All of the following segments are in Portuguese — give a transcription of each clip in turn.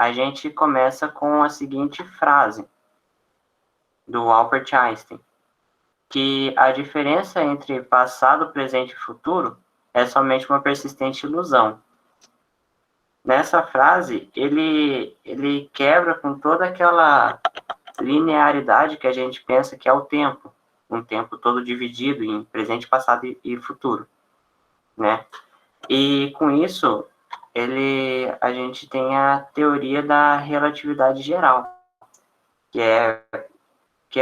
a gente começa com a seguinte frase do Albert Einstein, que a diferença entre passado, presente e futuro é somente uma persistente ilusão. Nessa frase, ele quebra com toda aquela linearidade que a gente pensa que é o tempo, um tempo todo dividido em presente, passado e futuro, né? E com isso, a gente tem a teoria da relatividade geral, que é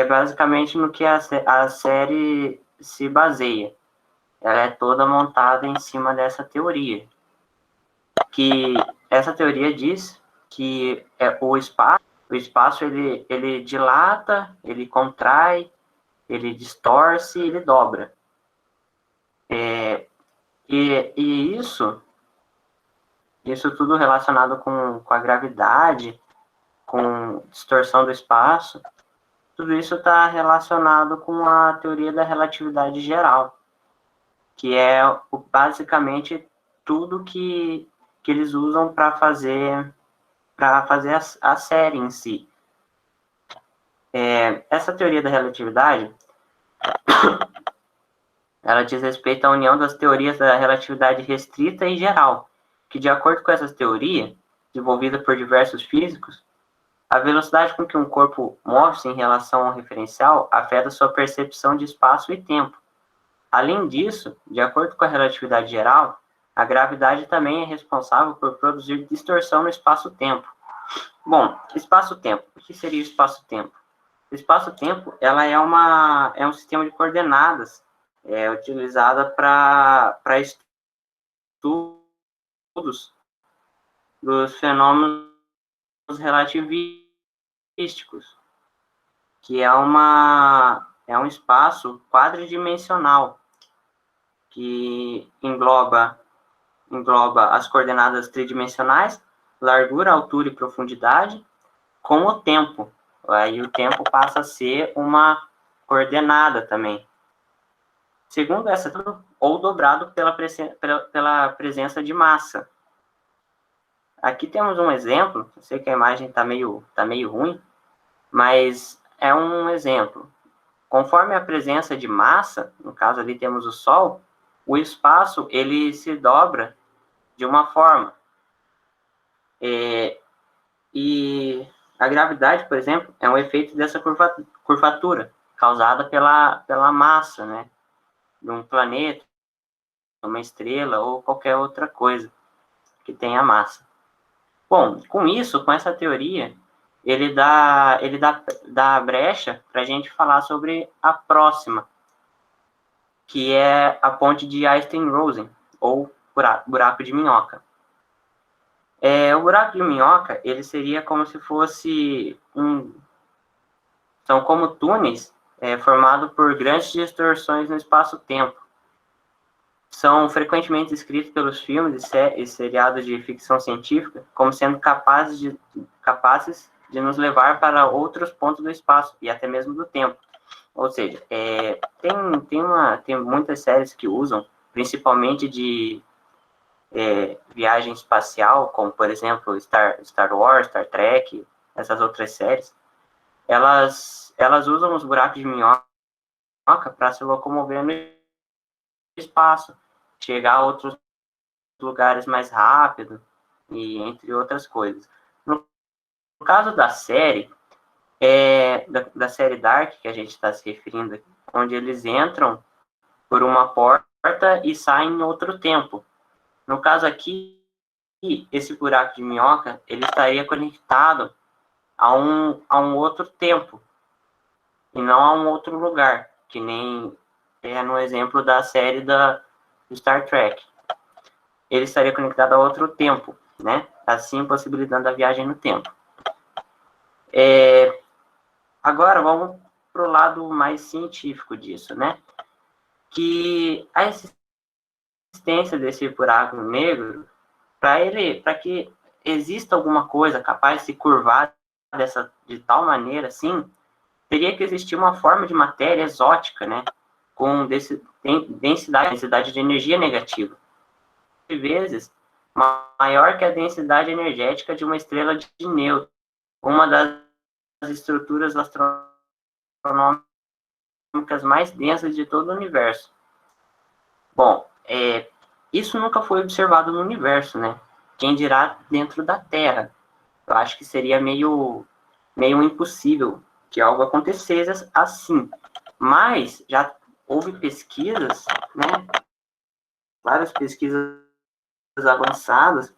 basicamente no que a série se baseia. Ela é toda montada em cima dessa teoria. Que essa teoria diz que o espaço ele dilata, ele contrai, ele distorce, ele dobra. E isso tudo relacionado com a gravidade, com distorção do espaço, tudo isso está relacionado com a teoria da relatividade geral, que é basicamente tudo que eles usam para fazer a série em si. Essa teoria da relatividade, ela diz respeito à união das teorias da relatividade restrita e geral, que de acordo com essas teorias, desenvolvida por diversos físicos, a velocidade com que um corpo move-se em relação ao referencial afeta sua percepção de espaço e tempo. Além disso, de acordo com a relatividade geral, a gravidade também é responsável por produzir distorção no espaço-tempo. Bom, espaço-tempo. O que seria o espaço-tempo? O espaço-tempo, ela é um sistema de coordenadas utilizada para estudos dos fenômenos relativísticos, que é um espaço quadridimensional que engloba as coordenadas tridimensionais, largura, altura e profundidade, com o tempo. Aí o tempo passa a ser uma coordenada também. Segundo essa, ou dobrado pela presença de massa. Aqui temos um exemplo, eu sei que a imagem está meio ruim, mas é um exemplo. Conforme a presença de massa, no caso ali temos o Sol, o espaço ele se dobra de uma forma. E a gravidade, por exemplo, é um efeito dessa curvatura, causada pela massa, né, de um planeta, uma estrela ou qualquer outra coisa que tenha massa. Bom, com essa teoria, ele dá brecha para a gente falar sobre a próxima, que é a ponte de Einstein-Rosen, ou buraco de minhoca. O buraco de minhoca, ele seria como se fosse são como túneis formados por grandes distorções no espaço-tempo. São frequentemente descritos pelos filmes e seriados de ficção científica como sendo capazes de nos levar para outros pontos do espaço e até mesmo do tempo. Ou seja, tem muitas séries que usam, principalmente de viagem espacial, como, por exemplo, Star Wars, Star Trek, essas outras séries. Elas usam os buracos de minhoca para se locomover no espaço, chegar a outros lugares mais rápido, e entre outras coisas. No caso da série, da série Dark, que a gente está se referindo aqui, onde eles entram por uma porta e saem em outro tempo. No caso aqui, esse buraco de minhoca, ele estaria conectado a um outro tempo, e não a um outro lugar, que nem no exemplo da série do Star Trek. Ele estaria conectado a outro tempo, né? Assim possibilitando a viagem no tempo. Agora, vamos para o lado mais científico disso, né? Que a existência desse buraco negro, para que exista alguma coisa capaz de se curvar de tal maneira, assim, teria que existir uma forma de matéria exótica, né? Com densidade de energia negativa. Às vezes, maior que a densidade energética de uma estrela de nêutron, uma das estruturas astronômicas mais densas de todo o universo. Bom, isso nunca foi observado no universo, né? Quem dirá dentro da Terra. Eu acho que seria meio impossível que algo acontecesse assim. Mas já houve pesquisas, né? Várias pesquisas avançadas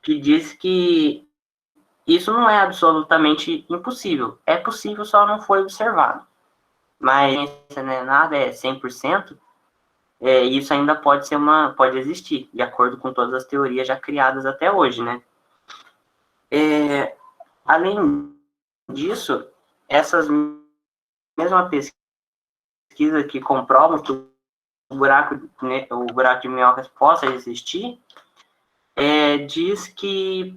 que diz que isso não é absolutamente impossível. É possível, só não foi observado. Mas, né, nada é 100%, isso ainda pode existir, de acordo com todas as teorias já criadas até hoje, né? Além disso, essas mesmas pesquisas que comprovam que o buraco de minhocas possa existir, diz que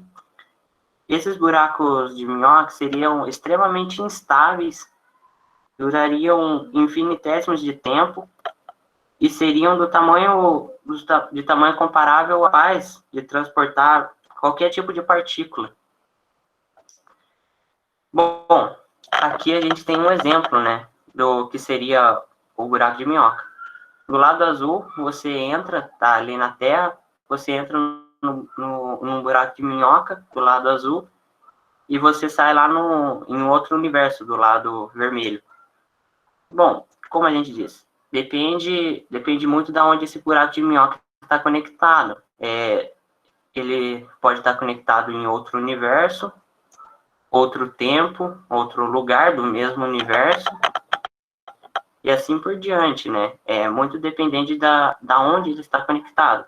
esses buracos de minhoca seriam extremamente instáveis, durariam infinitésimos de tempo e seriam de tamanho comparável à capaz de transportar qualquer tipo de partícula. Bom, aqui a gente tem um exemplo, né, do que seria o buraco de minhoca. Do lado azul, você entra, tá ali na Terra, você entra num buraco de minhoca, do lado azul, e você sai lá em outro universo, do lado vermelho. Bom, como a gente disse, depende muito de onde esse buraco de minhoca está conectado. Ele pode estar conectado em outro universo, outro tempo, outro lugar do mesmo universo, e assim por diante, né? É muito dependente da onde ele está conectado.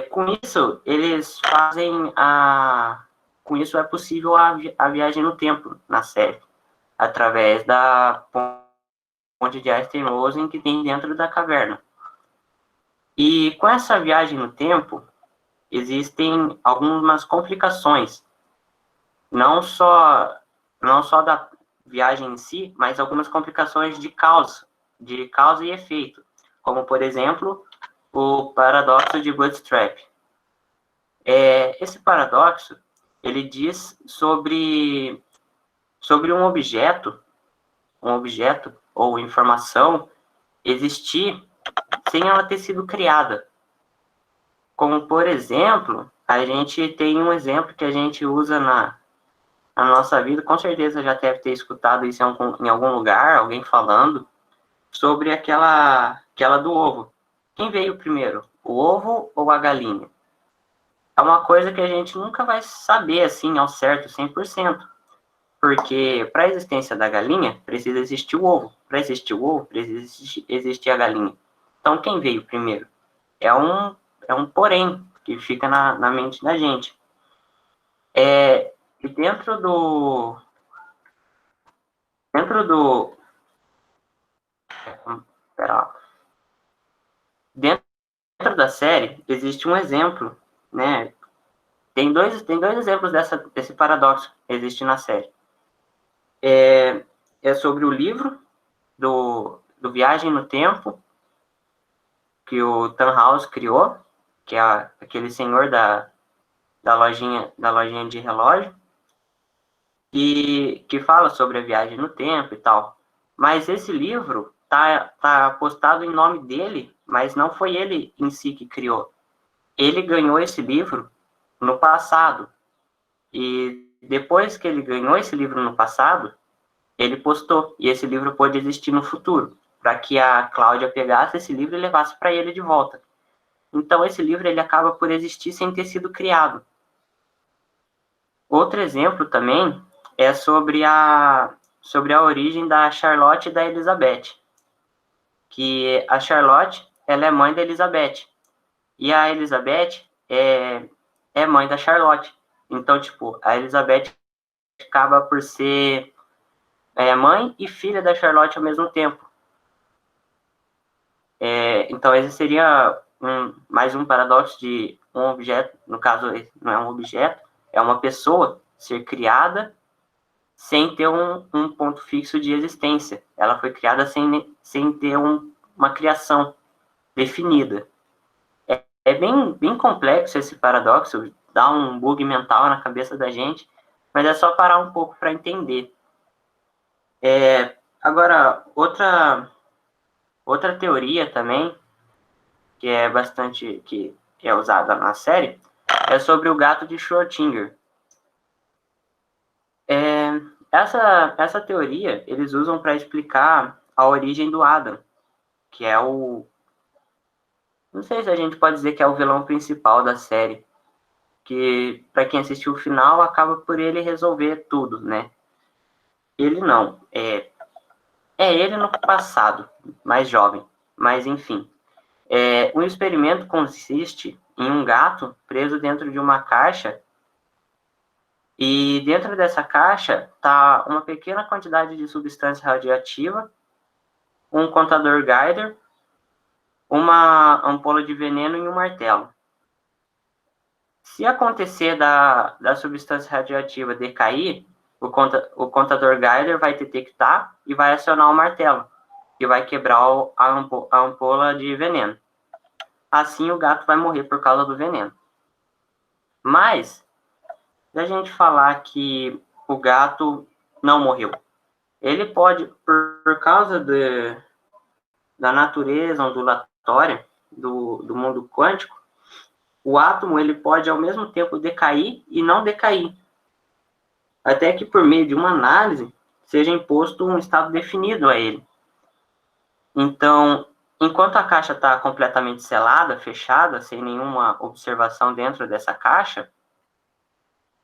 Com isso, eles fazem com isso é possível a viagem no tempo na série, através da ponte de Einstein-Rosen que tem dentro da caverna. E com essa viagem no tempo, existem algumas complicações, não só da viagem em si, mas algumas complicações de causa e efeito, como, por exemplo, o paradoxo de Bootstrap. Esse paradoxo, ele diz sobre um objeto ou informação existir sem ela ter sido criada. Como, por exemplo, a gente tem um exemplo que a gente usa na nossa vida, com certeza já deve ter escutado isso em algum lugar, alguém falando, sobre aquela do ovo. Quem veio primeiro, o ovo ou a galinha? É uma coisa que a gente nunca vai saber, assim, ao certo, 100%. Porque para a existência da galinha, precisa existir o ovo. Para existir o ovo, precisa existir a galinha. Então, quem veio primeiro? É um porém que fica na mente da gente. E dentro do... Pera lá. Dentro da série, existe um exemplo, né? Tem dois exemplos desse paradoxo que existe na série. É sobre o livro do Viagem no Tempo, que o Tannhaus criou, que é aquele senhor da lojinha de relógio, e que fala sobre a viagem no tempo e tal. Mas esse livro tá postado em nome dele, mas não foi ele em si que criou. Ele ganhou esse livro no passado. E depois que ele ganhou esse livro no passado, ele postou. E esse livro pôde existir no futuro, para que a Cláudia pegasse esse livro e levasse para ele de volta. Então, esse livro ele acaba por existir sem ter sido criado. Outro exemplo também é sobre a origem da Charlotte e da Elizabeth. Que a Charlotte, ela é mãe da Elizabeth. E a Elizabeth é mãe da Charlotte. Então, tipo, a Elizabeth acaba por ser mãe e filha da Charlotte ao mesmo tempo. Então, esse seria mais um paradoxo de um objeto, no caso, não é um objeto, é uma pessoa ser criada sem ter um ponto fixo de existência. Ela foi criada sem ter uma criação definida. É bem complexo esse paradoxo, dá um bug mental na cabeça da gente, mas é só parar um pouco para entender. Agora, outra teoria também, que é bastante, que é usada na série, é sobre o gato de Schrödinger. Essa teoria eles usam para explicar a origem do Adam, que é o... Não sei se a gente pode dizer que é o vilão principal da série, que para quem assistiu o final acaba por ele resolver tudo, né? Ele não, é ele no passado, mais jovem, mas enfim. Um experimento consiste em um gato preso dentro de uma caixa e dentro dessa caixa está uma pequena quantidade de substância radioativa, um contador Geiger, uma ampola de veneno e um martelo. Se acontecer da substância radioativa decair, o contador Geiger vai detectar e vai acionar o martelo, que vai quebrar a ampola de veneno. Assim, o gato vai morrer por causa do veneno. Mas, se a gente falar que o gato não morreu, ele pode, por causa da natureza ondulatória do mundo quântico, o átomo ele pode ao mesmo tempo decair e não decair, até que por meio de uma análise seja imposto um estado definido a ele. Então, enquanto a caixa está completamente selada, fechada, sem nenhuma observação dentro dessa caixa,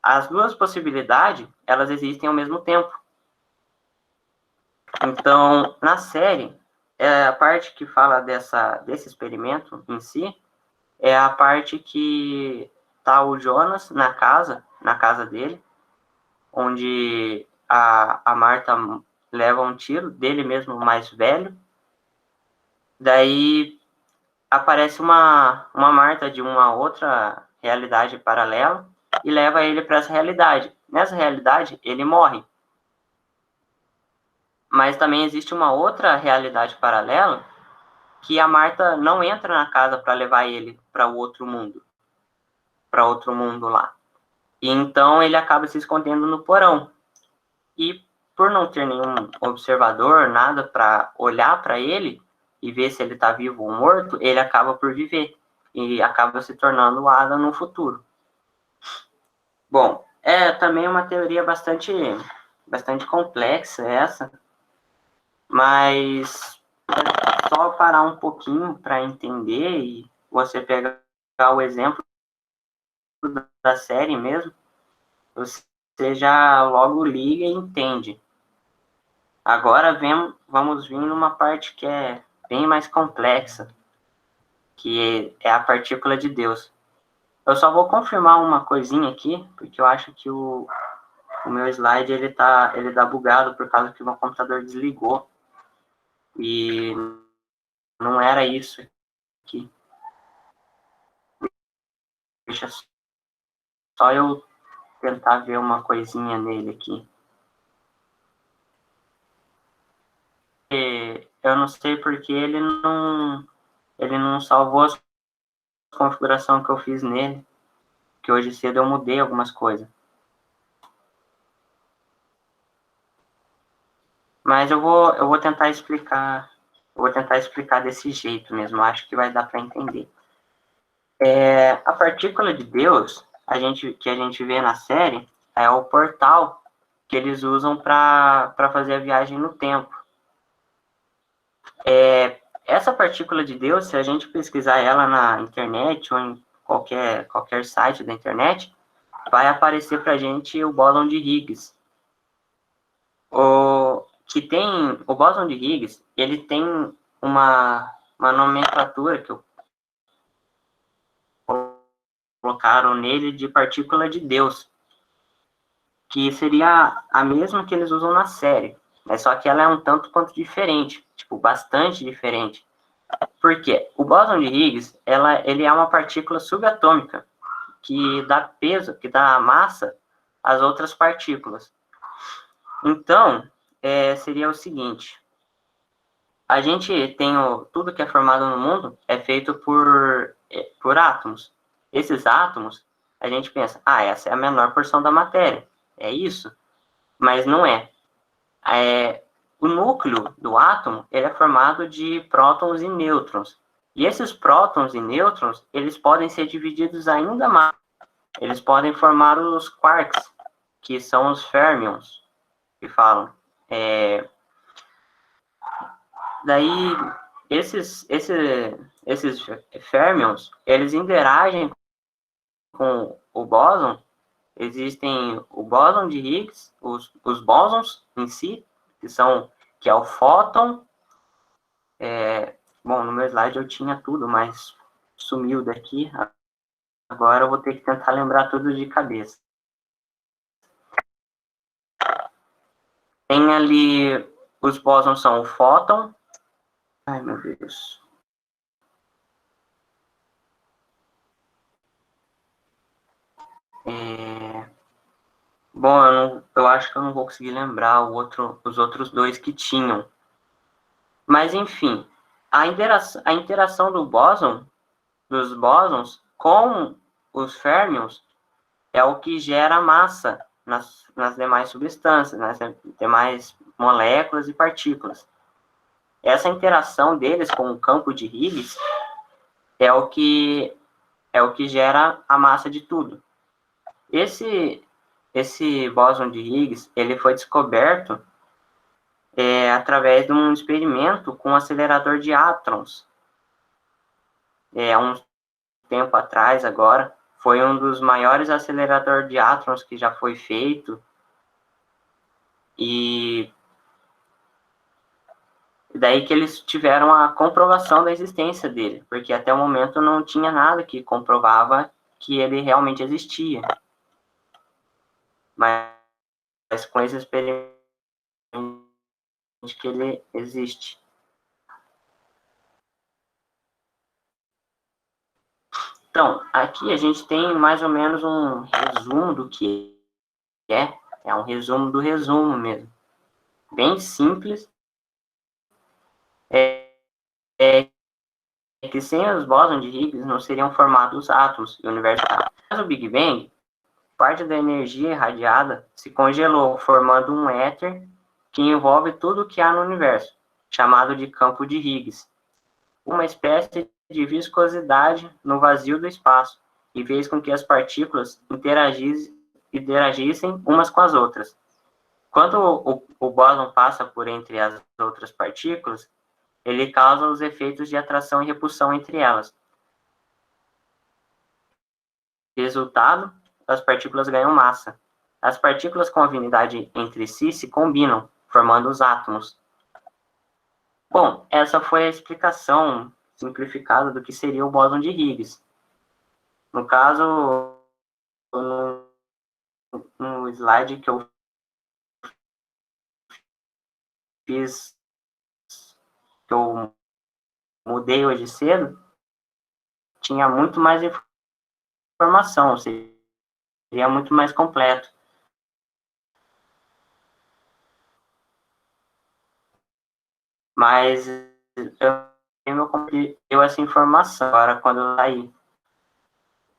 as duas possibilidades, elas existem ao mesmo tempo. Então, na série, a parte que fala desse experimento em si, é a parte que tá o Jonas na casa dele, onde a Marta leva um tiro dele mesmo, mais velho. Daí aparece uma Marta de uma outra realidade paralela e leva ele para essa realidade. Nessa realidade, ele morre. Mas também existe uma outra realidade paralela que a Marta não entra na casa para levar ele para outro mundo lá. E então ele acaba se escondendo no porão. E por não ter nenhum observador, nada para olhar para ele e ver se ele está vivo ou morto, ele acaba por viver e acaba se tornando o Adam no futuro. Bom, também uma teoria bastante complexa essa, mas só parar um pouquinho para entender e você pegar o exemplo da série mesmo, você já logo liga e entende. Agora vamos vir numa parte que é bem mais complexa, que é a partícula de Deus. Eu só vou confirmar uma coisinha aqui, porque eu acho que o meu slide ele tá bugado por causa que o meu computador desligou. E não era isso aqui. Deixa só eu tentar ver uma coisinha nele aqui. Eu não sei porque ele não salvou a configuração que eu fiz nele, que hoje cedo eu mudei algumas coisas. Mas eu vou tentar explicar, desse jeito mesmo, acho que vai dar para entender. A partícula de Deus, que a gente vê na série, é o portal que eles usam para fazer a viagem no tempo. Essa partícula de Deus, se a gente pesquisar ela na internet ou em qualquer site da internet, vai aparecer para a gente o bóson de Higgs. O bóson de Higgs, ele tem uma nomenclatura que colocaram nele de partícula de Deus, que seria a mesma que eles usam na série, mas só que ela é um tanto quanto diferente, tipo, bastante diferente. Por quê? O bóson de Higgs, ele é uma partícula subatômica, que dá peso, que dá massa às outras partículas. Então, seria o seguinte: a gente tem tudo que é formado no mundo é feito por por átomos. Esses átomos, a gente pensa, essa é a menor porção da matéria, é isso? Mas não é. O núcleo do átomo, ele é formado de prótons e nêutrons. E esses prótons e nêutrons, eles podem ser divididos ainda mais. Eles podem formar os quarks, que são os férmions, que falam. Daí, esses férmions, eles interagem com o bóson. Existem o bóson de Higgs, os bósons em si, que é o fóton. Bom, no meu slide eu tinha tudo, mas sumiu daqui. Agora eu vou ter que tentar lembrar tudo de cabeça. Tem ali, os bósons são o fóton. Ai, meu Deus. Bom, eu acho que eu não vou conseguir lembrar os outros dois que tinham. Mas, enfim, a interação dos bósons com os férmions é o que gera massa nas demais substâncias, nas demais moléculas e partículas. Essa interação deles com o campo de Higgs é o que gera a massa de tudo. Esse bóson de Higgs, ele foi descoberto através de um experimento com um acelerador de átomos. Há um tempo atrás, agora, foi um dos maiores aceleradores de átomos que já foi feito. E daí que eles tiveram a comprovação da existência dele, porque até o momento não tinha nada que comprovava que ele realmente existia. Mas com esse experimento que ele existe. Então, aqui a gente tem mais ou menos um resumo do que é um resumo do resumo mesmo. Bem simples. Que sem os bósons de Higgs não seriam formados os átomos e o universo. Após o Big Bang, parte da energia irradiada se congelou, formando um éter que envolve tudo o que há no universo, chamado de campo de Higgs, uma espécie de viscosidade no vazio do espaço, e fez com que as partículas interagissem umas com as outras. Quando o bóson passa por entre as outras partículas, ele causa os efeitos de atração e repulsão entre elas. Resultado, as partículas ganham massa. As partículas com afinidade entre si se combinam, formando os átomos. Bom, essa foi a explicação simplificada do que seria o bóson de Higgs. No caso, no slide que eu fiz, que eu mudei hoje cedo, tinha muito mais informação, seria muito mais completo. Mas eu essa informação agora quando eu saí.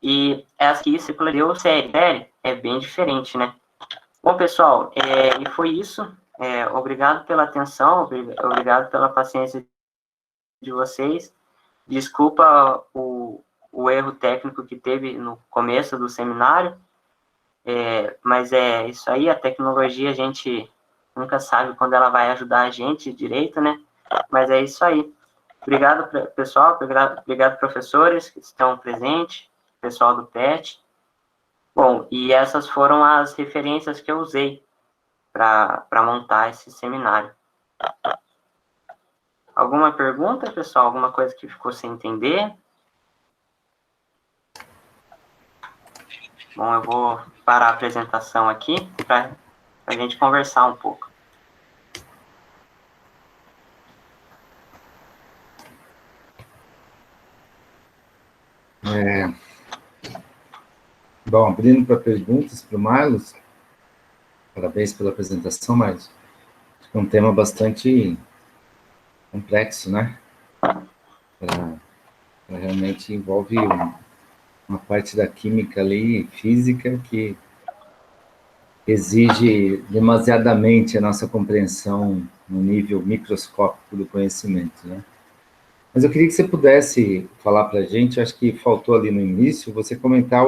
E essa aqui, se deu série, é bem diferente, né? Bom, pessoal, e foi isso. Obrigado pela atenção, obrigado pela paciência de vocês. Desculpa o erro técnico que teve no começo do seminário, mas é isso aí, a tecnologia a gente nunca sabe quando ela vai ajudar a gente direito, né? Mas é isso aí. Obrigado, pessoal, obrigado, professores que estão presentes, pessoal do PET. Bom, e essas foram as referências que eu usei para montar esse seminário. Alguma pergunta, pessoal? Alguma coisa que ficou sem entender? Bom, eu vou parar a apresentação aqui para a gente conversar um pouco. Bom, abrindo para perguntas para o Marlos. Parabéns pela apresentação, Marlos. É um tema bastante complexo, né? Ela realmente envolve uma parte da química ali, física, que exige demasiadamente a nossa compreensão no nível microscópico do conhecimento, né? Mas eu queria que você pudesse falar para a gente, acho que faltou ali no início, você comentar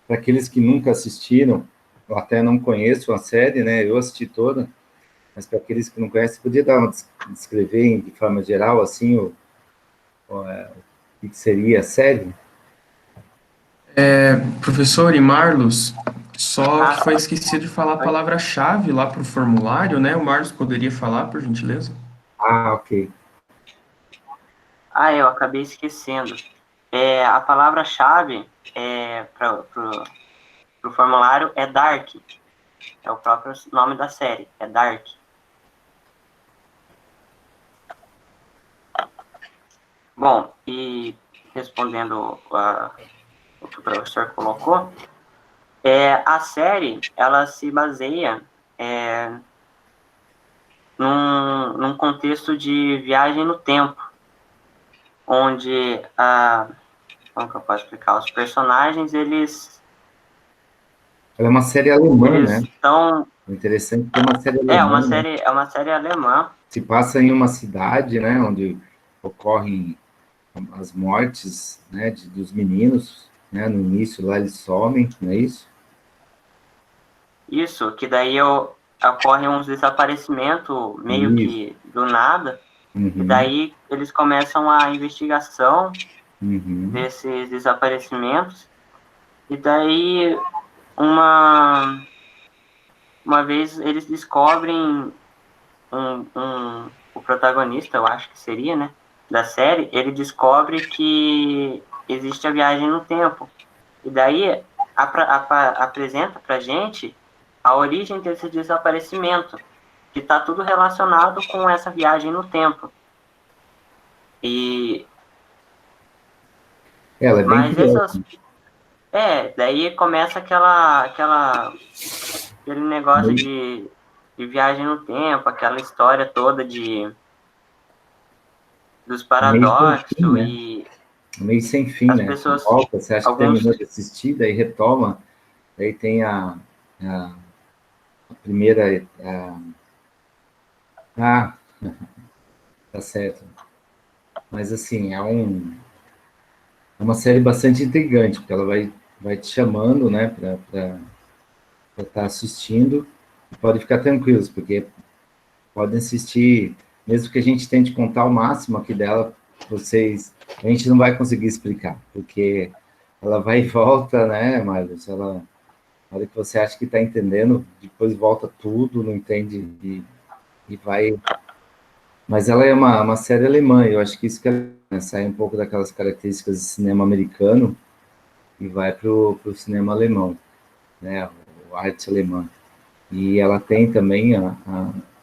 para aqueles que nunca assistiram, eu até não conheço a série, né? Eu assisti toda, mas para aqueles que não conhecem, podia descrever de forma geral, assim, o que seria a série? Professor e Marlos, só que foi Ah, esquecido de falar a oi. palavra-chave lá para o formulário, né? O Marlos poderia falar, por gentileza? Ah, ok. Eu acabei esquecendo. A palavra-chave para o formulário é Dark. É o próprio nome da série, é Dark. Bom, e respondendo o que o professor colocou, a série, ela se baseia é, num contexto de viagem no tempo, onde, como que eu posso explicar? Os personagens, Ela é uma série alemã, eles né? estão... O interessante é que é uma série É alemã, uma né? série, é uma série alemã. Se passa em uma cidade, né, onde ocorrem as mortes, né, dos meninos, né, no início lá eles somem, não é isso? Isso, que daí ocorre uns desaparecimentos meio Isso. que do nada, e Uhum, daí eles começam a investigação uhum. desses desaparecimentos, e daí uma, uma vez eles descobrem o protagonista, eu acho que seria, né, da série, ele descobre que existe a viagem no tempo. E daí apresenta pra gente a origem desse desaparecimento, que está tudo relacionado com essa viagem no tempo. E Ela é bem mas curiosa. daí começa aquele negócio Meio, de viagem no tempo, aquela história toda dos meio sem fim, paradoxos né? e Meio sem fim, as né? Você pessoas, volta, você acha que alguns, terminou de assistir, daí retoma, daí tem a primeira... tá certo. Mas, assim, é uma série bastante intrigante, porque ela vai te chamando, né, para estar assistindo. Pode ficar tranquilos, porque podem assistir, mesmo que a gente tente contar o máximo aqui dela, vocês, a gente não vai conseguir explicar, porque ela vai e volta, né, Marlos? Na hora que você acha que está entendendo, depois volta tudo, não entende e vai. Mas ela é uma série alemã, eu acho que isso que é, né, sai um pouco daquelas características do cinema americano e vai para o cinema alemão, né, a arte alemã. E ela tem também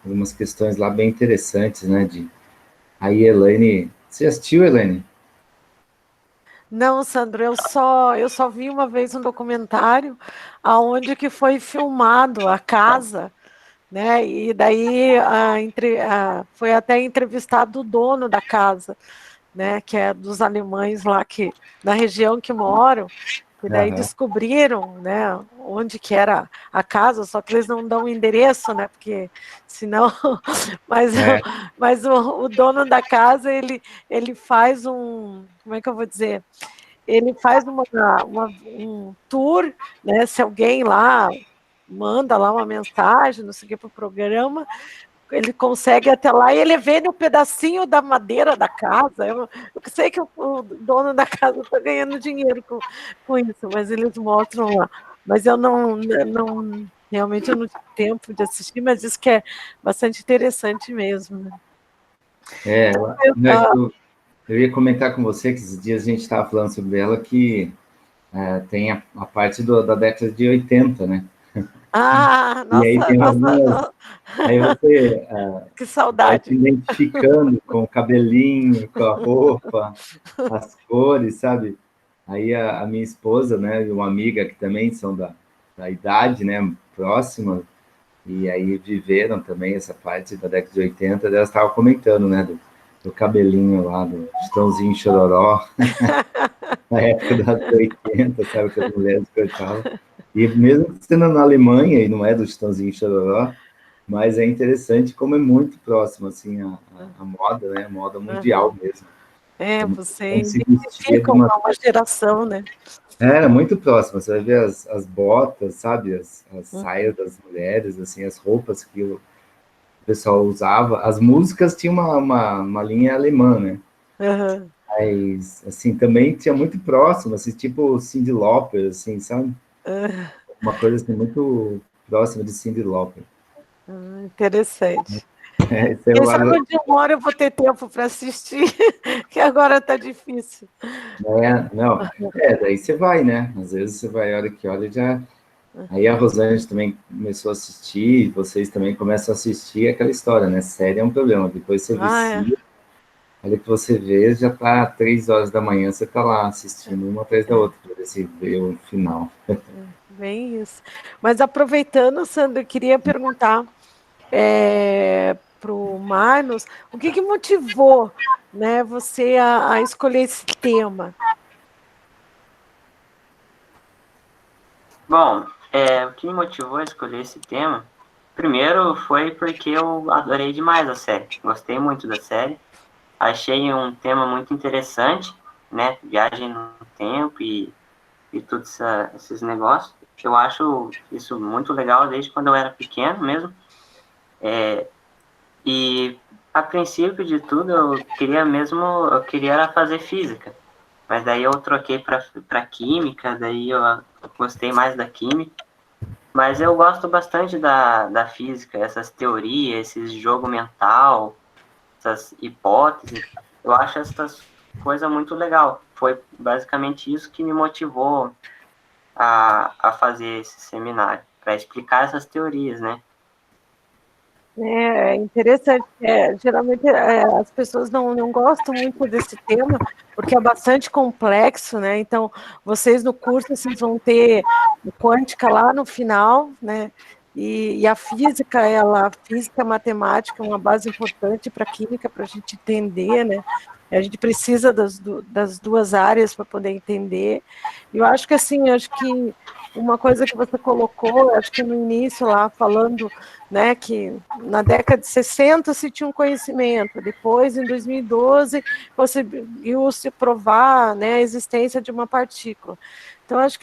algumas questões lá bem interessantes, né, aí, Elaine, você assistiu, Elaine? Não, Sandro, eu só vi uma vez um documentário aonde que foi filmado a casa, né? E daí foi até entrevistado o dono da casa, né? Que é dos alemães lá que na região que moram. E daí Aham. descobriram, né, onde que era a casa, só que eles não dão o endereço, né, porque senão, mas, É, mas o dono da casa, ele faz como é que eu vou dizer? Ele faz um tour, né, se alguém lá manda lá uma mensagem, não sei o que, para o programa, ele consegue ir até lá e ele vê no pedacinho da madeira da casa. Eu sei que o dono da casa está ganhando dinheiro com isso, mas eles mostram lá. Mas eu não realmente eu não tive tempo de assistir, mas isso que é bastante interessante mesmo. Né? é, né, Ah, eu ia comentar com você que esses dias a gente estava falando sobre ela, que tem a parte da década de 80, né? E aí nossa, tem nossa, algumas. Aí você que vai se saudade. identificando com o cabelinho, com a roupa, as cores, sabe? Aí a minha esposa, né, e uma amiga que também são da idade, né, próxima, e aí viveram também essa parte da década de 80, elas estavam comentando, né, do cabelinho lá, do Chitãozinho Chororó, na época dos anos 80, sabe, que as mulheres cortavam. E mesmo sendo na Alemanha, e não é do Chitãozinho Chororó, mas é interessante como é muito próximo, assim, a moda, né, a moda mundial mesmo. Vocês Se vestia de identificam uma geração, né? Era muito próximo, você vai ver as botas, sabe, as saias das mulheres, assim, as roupas que o pessoal usava. As músicas tinham uma linha alemã, né? Uhum. Mas, assim, também tinha muito próximo, assim, tipo Cyndi Lauper, assim, sabe? Uma coisa, assim, muito próxima de Cyndi Lauper. Interessante. Esse é Quem o sabe lado... onde eu moro eu vou ter tempo para assistir, que agora está difícil. Não, daí você vai, né? Às vezes você vai, hora que olha, já... Aí a Rosângela também começou a assistir, vocês também começam a assistir aquela história, né? Série é um problema, depois você vicia, olha que você vê, já tá 3 horas da manhã, você tá lá assistindo uma atrás da outra, para ver se vê o final. Bem isso. Mas aproveitando, Sandra, eu queria perguntar para o Marlos, o que motivou, né, você a escolher esse tema? Bom, o que me motivou a escolher esse tema, primeiro foi porque eu adorei demais a série. Gostei muito da série. Achei um tema muito interessante, né? Viagem no tempo e todos esses negócios. Eu acho isso muito legal desde quando eu era pequeno mesmo. E a princípio de tudo eu queria era fazer física. Mas daí eu troquei para química, daí eu gostei mais da química. Mas eu gosto bastante da física, essas teorias, esse jogo mental, essas hipóteses. Eu acho essas coisas muito legal. Foi basicamente isso que me motivou a fazer esse seminário, para explicar essas teorias, né? É interessante. Geralmente as pessoas não gostam muito desse tema, porque é bastante complexo, né? Então, vocês no curso vocês vão ter quântica lá no final, né? E a física, física, matemática é uma base importante para a química, para a gente entender, né? A gente precisa das duas áreas para poder entender. Eu acho que assim, uma coisa que você colocou, acho que no início lá, falando, né, que na década de 60 se tinha um conhecimento, depois, em 2012, conseguiu-se provar, né, a existência de uma partícula. Então, acho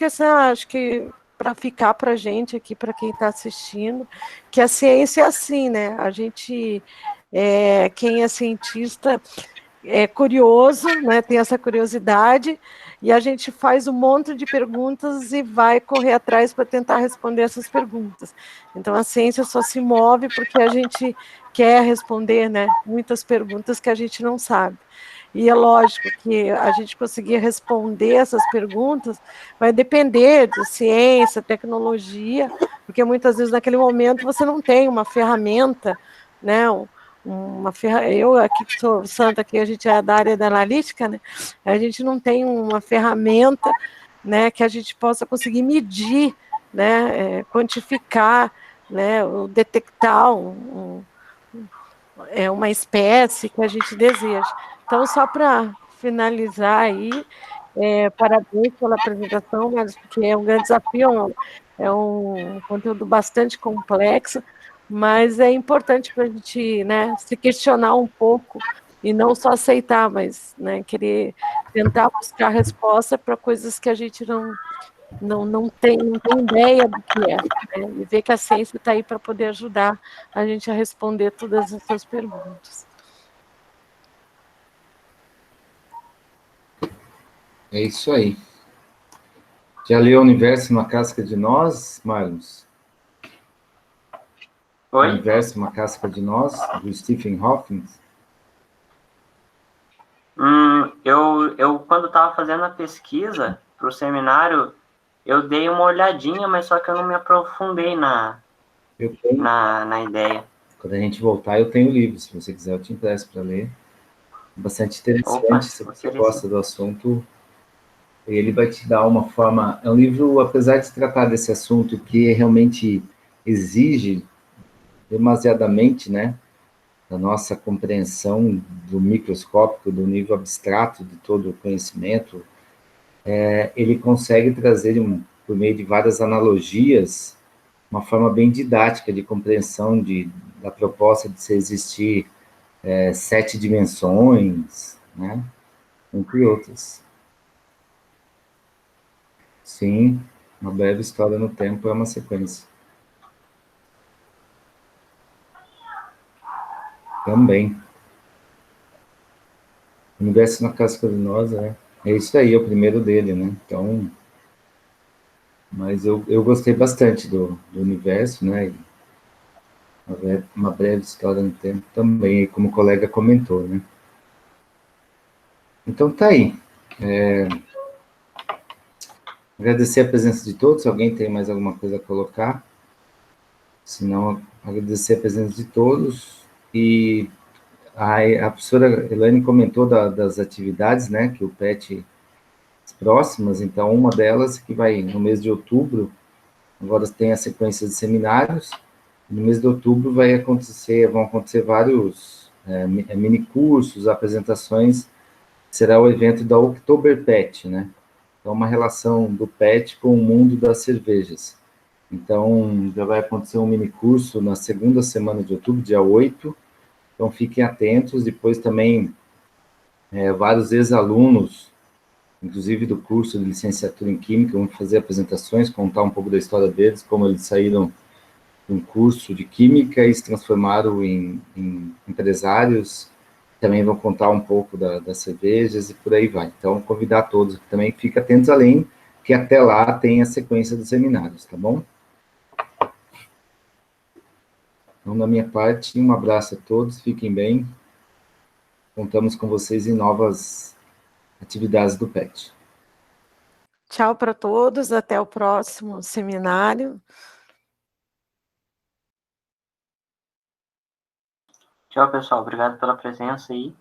que para ficar para a gente aqui, para quem está assistindo, que a ciência é assim, né, a gente, quem é cientista é curioso, né, tem essa curiosidade, e a gente faz um monte de perguntas e vai correr atrás para tentar responder essas perguntas. Então, a ciência só se move porque a gente quer responder, né, muitas perguntas que a gente não sabe. E é lógico que a gente conseguir responder essas perguntas vai depender de ciência, tecnologia, porque muitas vezes naquele momento você não tem uma ferramenta, né, eu aqui que sou santa, que a gente é da área da analítica, né? A gente não tem uma ferramenta, né, que a gente possa conseguir medir, né, quantificar, né, detectar uma espécie que a gente deseja. Então, só para finalizar aí, parabéns pela apresentação, mas porque é um grande desafio, é um conteúdo bastante complexo, mas é importante para a gente, né, se questionar um pouco e não só aceitar, mas, né, querer tentar buscar resposta para coisas que a gente não tem ideia do que é, né, e ver que a ciência está aí para poder ajudar a gente a responder todas essas perguntas. É isso aí. Já leu O Universo Uma Casca de Nós, Marlos? Oi? O Universo Uma Casca de Nós, do Stephen Hawking? Eu quando estava fazendo a pesquisa para o seminário, eu dei uma olhadinha, mas só que eu não me aprofundei na ideia. Quando a gente voltar, eu tenho o livro. Se você quiser, eu te empresto para ler. Bastante interessante. Opa, se você gosta do assunto, ele vai te dar uma forma... É um livro, apesar de se tratar desse assunto que realmente exige demasiadamente, né? da nossa compreensão do microscópico, do nível abstrato de todo o conhecimento, ele consegue trazer, por meio de várias analogias, uma forma bem didática de compreensão da proposta de se existir 7 dimensões, né? Entre outras. Sim, uma breve história no tempo é uma sequência. Também. Universo na Casca Luminosa, né? É isso aí, é o primeiro dele, né? Então, mas eu gostei bastante do universo, né? Uma breve história no tempo também, como o colega comentou, né? Então tá aí. Agradecer a presença de todos. Alguém tem mais alguma coisa a colocar? Se não, agradecer a presença de todos. E a professora Elaine comentou das atividades, né? Que o PET próximas. Então, uma delas que vai no mês de outubro. Agora tem a sequência de seminários. No mês de outubro vão acontecer vários mini cursos, apresentações. Será o evento da Oktoberpet, né? Então, uma relação do PET com o mundo das cervejas. Então, já vai acontecer um mini curso na segunda semana de outubro, dia 8. Então, fiquem atentos. Depois também, vários ex-alunos, inclusive do curso de licenciatura em Química, vão fazer apresentações, contar um pouco da história deles, como eles saíram de um curso de Química e se transformaram em empresários. Também vão contar um pouco das cervejas e por aí vai. Então, convidar todos que também fiquem atentos, além que até lá tem a sequência dos seminários, tá bom? Então, da minha parte, um abraço a todos, fiquem bem. Contamos com vocês em novas atividades do PET. Tchau para todos, até o próximo seminário. Tchau, pessoal. Obrigado pela presença aí.